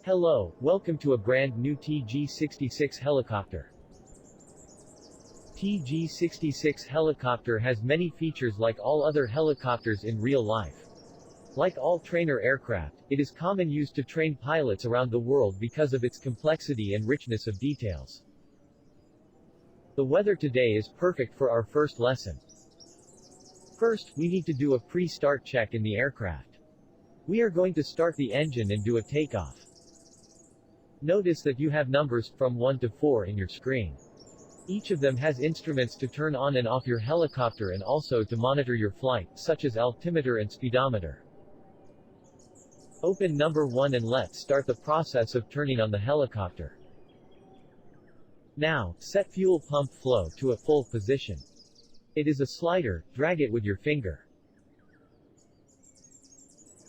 Hello, welcome to a brand new TG-66 helicopter. TG-66 helicopter has many features like all other helicopters in real life. Like all trainer aircraft, it is common used to train pilots around the world because of its complexity and richness of details. The weather today is perfect for our first lesson. First, we need to do a pre-start check in the aircraft. We are going to start the engine and do a takeoff. Notice that you have numbers from 1 to 4 in your screen. Each of them has instruments to turn on and off your helicopter and also to monitor your flight, such as altimeter and speedometer. Open number 1 and let's start the process of turning on the helicopter. Now, set fuel pump flow to a full position. It is a slider, drag it with your finger.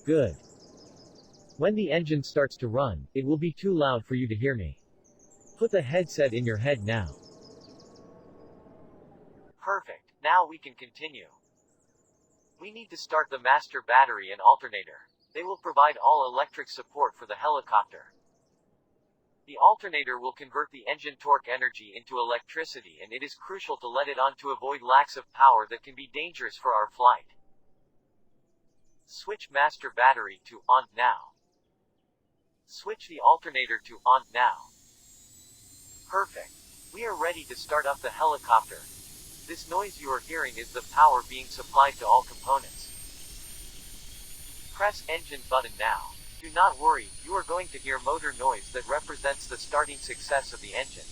Good. When the engine starts to run, it will be too loud for you to hear me. Put the headset in your head now. Perfect. Now we can continue. We need to start the master battery and alternator. They will provide all electric support for the helicopter. The alternator will convert the engine torque energy into electricity, and it is crucial to let it on to avoid lacks of power that can be dangerous for our flight. Switch master battery to on now. Switch the alternator to on now. Perfect. We are ready to start up the helicopter. This noise you are hearing is the power being supplied to all components. Press engine button now. Do not worry, you are going to hear motor noise that represents the starting success of the engine.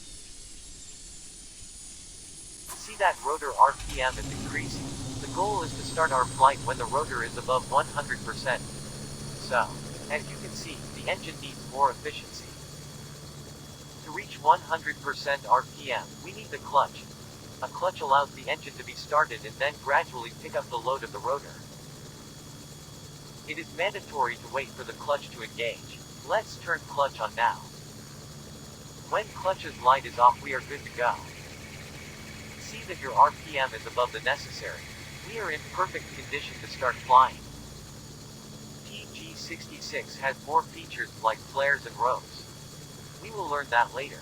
See that rotor RPM is increasing. The goal is to start our flight when the rotor is above 100%. So, as you can see, the engine needs more efficiency. To reach 100% RPM, we need the clutch. A clutch allows the engine to be started and then gradually pick up the load of the rotor. It is mandatory to wait for the clutch to engage. Let's turn clutch on now. When clutch's light is off, we are good to go. See that your RPM is above the necessary. We are in perfect condition to start flying. TG-66 has more features like flares and ropes. We will learn that later.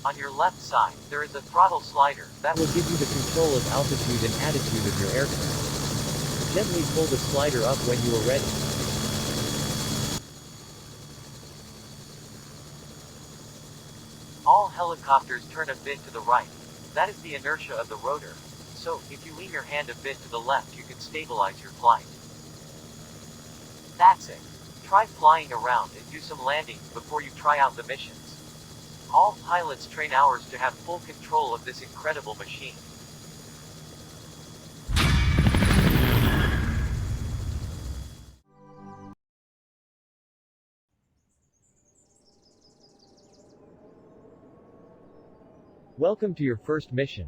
On your left side, there is a throttle slider that will give you the control of altitude and attitude of your aircraft. Gently pull the slider up when you are ready. All helicopters turn a bit to the right. That is the inertia of the rotor. So, if you lean your hand a bit to the left, you can stabilize your flight. That's it. Try flying around and do some landings before you try out the missions. All pilots train hours to have full control of this incredible machine. Welcome to your first mission.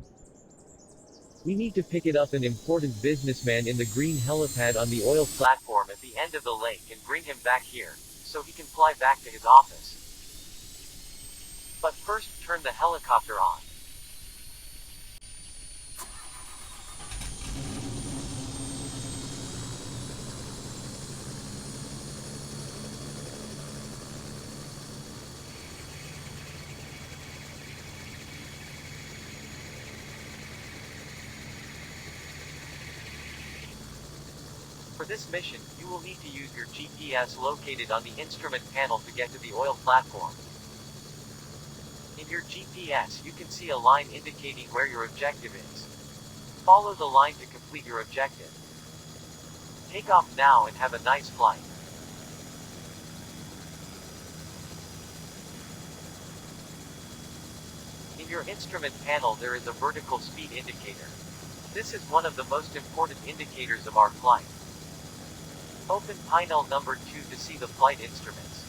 We need to pick it up an important businessman in the green helipad on the oil platform at the end of the lake and bring him back here, so he can fly back to his office. But first, turn the helicopter on. For this mission, you will need to use your GPS located on the instrument panel to get to the oil platform. In your GPS, you can see a line indicating where your objective is. Follow the line to complete your objective. Take off now and have a nice flight. In your instrument panel there is a vertical speed indicator. This is one of the most important indicators of our flight. Open panel number 2 to see the flight instruments.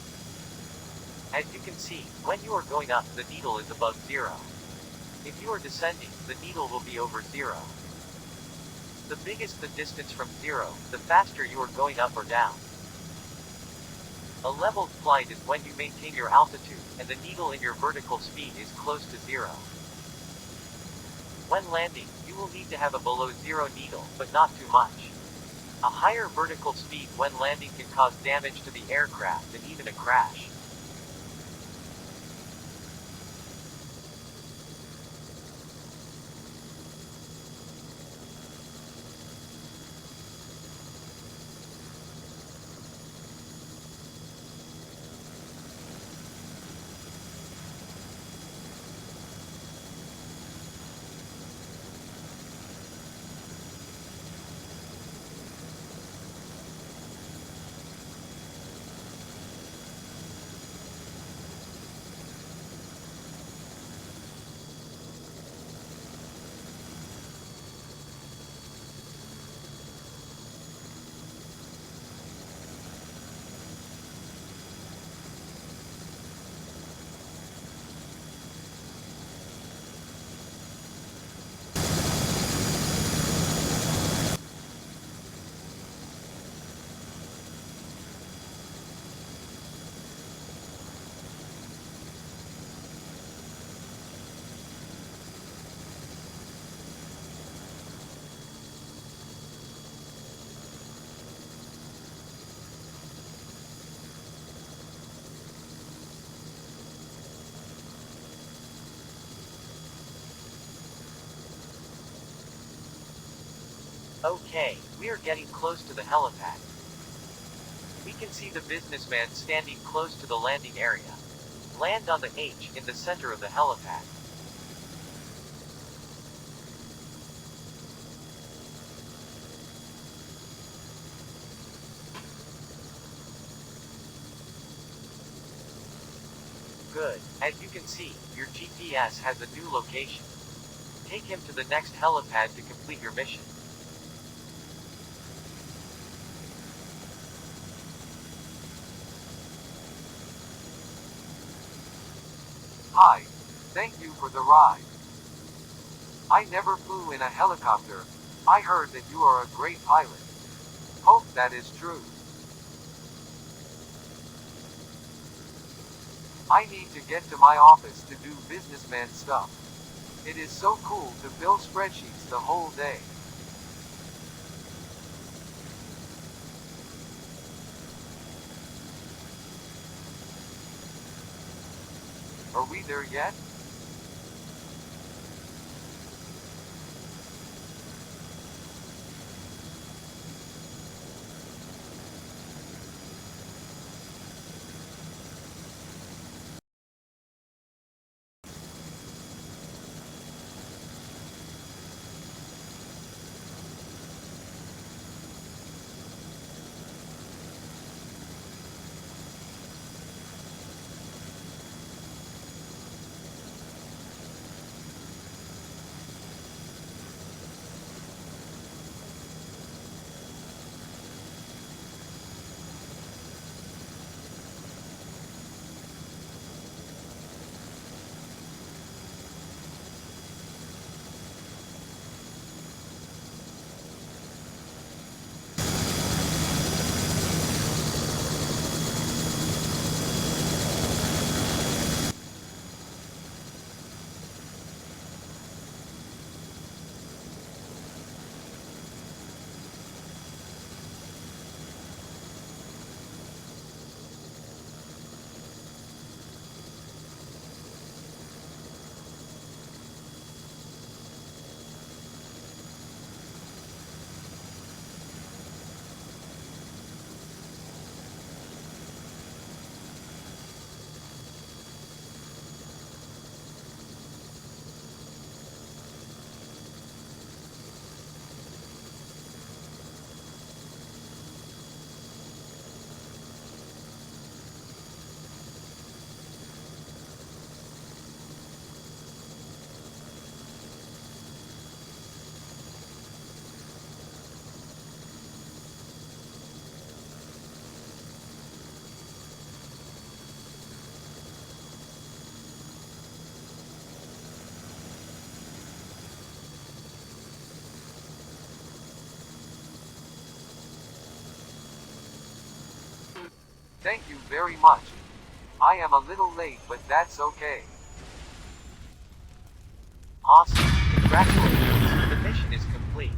As you can see, when you are going up, the needle is above 0. If you are descending, the needle will be over 0. The biggest the distance from 0, the faster you are going up or down. A leveled flight is when you maintain your altitude, and the needle in your vertical speed is close to 0. When landing, you will need to have a below 0 needle, but not too much. A higher vertical speed when landing can cause damage to the aircraft and even a crash. Okay, we are getting close to the helipad. We can see the businessman standing close to the landing area. Land on the H in the center of the helipad. Good. As you can see, your GPS has a new location. Take him to the next helipad to complete your mission. Hi. Thank you for the ride. I never flew in a helicopter. I heard that you are a great pilot. Hope that is true. I need to get to my office to do businessman stuff. It is so cool to fill spreadsheets the whole day. Are we there yet? Thank you very much. I am a little late, but that's okay. Awesome. Congratulations. The mission is complete.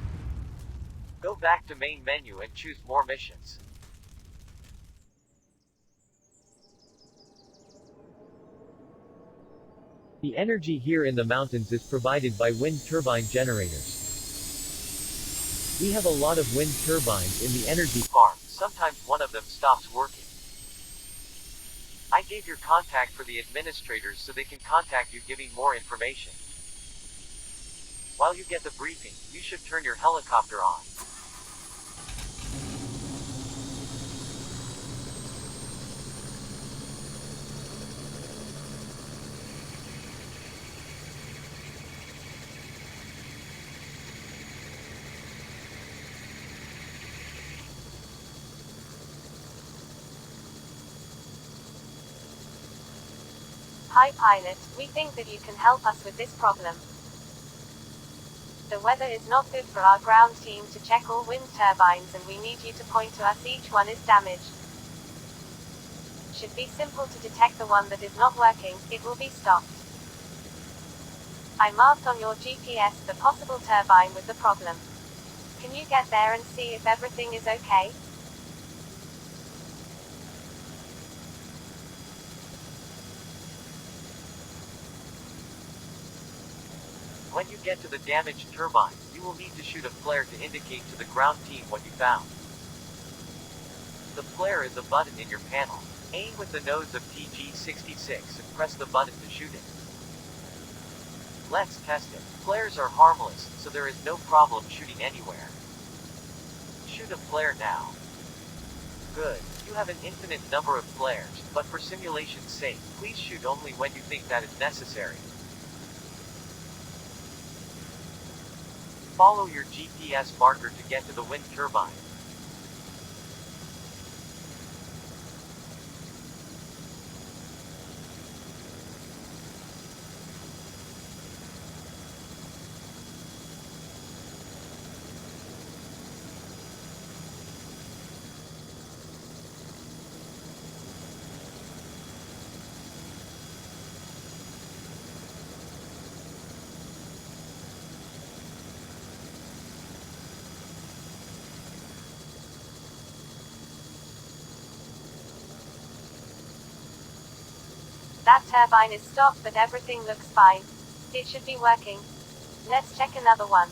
Go back to main menu and choose more missions. The energy here in the mountains is provided by wind turbine generators. We have a lot of wind turbines in the energy farm. Sometimes one of them stops working. I gave your contact for the administrators so they can contact you giving more information. While you get the briefing, you should turn your helicopter on. Hi pilot, we think that you can help us with this problem. The weather is not good for our ground team to check all wind turbines and we need you to point to us each one is damaged. Should be simple to detect the one that is not working, it will be stopped. I marked on your GPS the possible turbine with the problem. Can you get there and see if everything is okay? When you get to the damaged turbine, you will need to shoot a flare to indicate to the ground team what you found. The flare is a button in your panel. Aim with the nose of TG66 and press the button to shoot it. Let's test it. Flares are harmless, so there is no problem shooting anywhere. Shoot a flare now. Good. You have an infinite number of flares, but for simulation's sake, please shoot only when you think that is necessary. Follow your GPS marker to get to the wind turbine. That turbine is stopped but everything looks fine. It should be working. Let's check another one.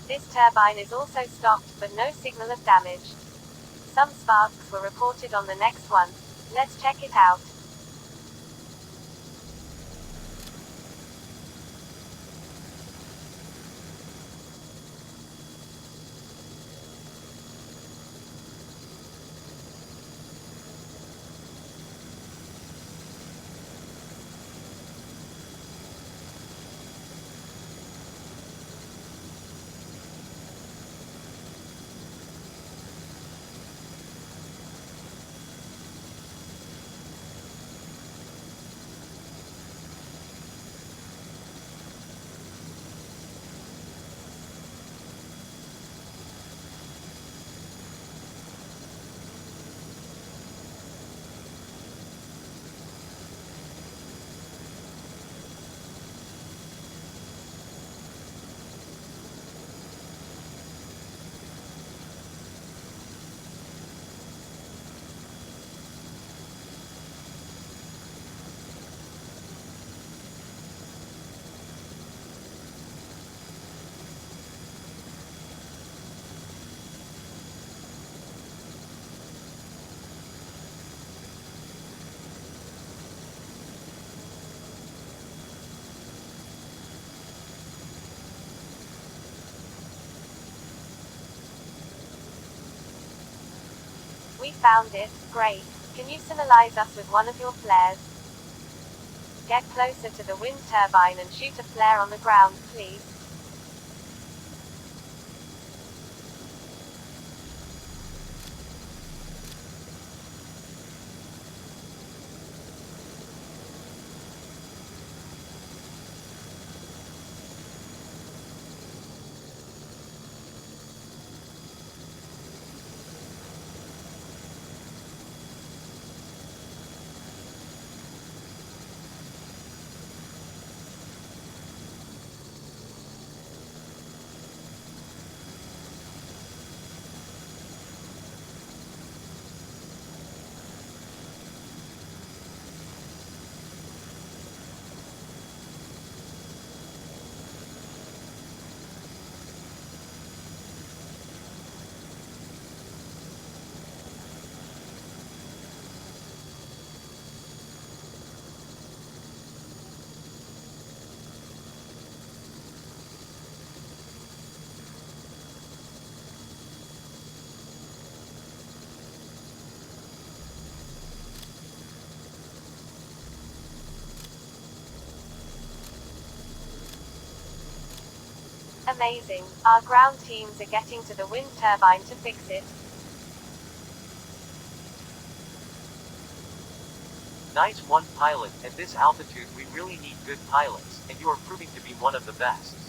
This turbine is also stopped, but no signal of damage. Some sparks were reported on the next one. Let's check it out. We found it. Great. Can you symbolize us with one of your flares? Get closer to the wind turbine and shoot a flare on the ground, please. Amazing. Our ground teams are getting to the wind turbine to fix it. Nice one, pilot. At this altitude we really need good pilots, and you are proving to be one of the best.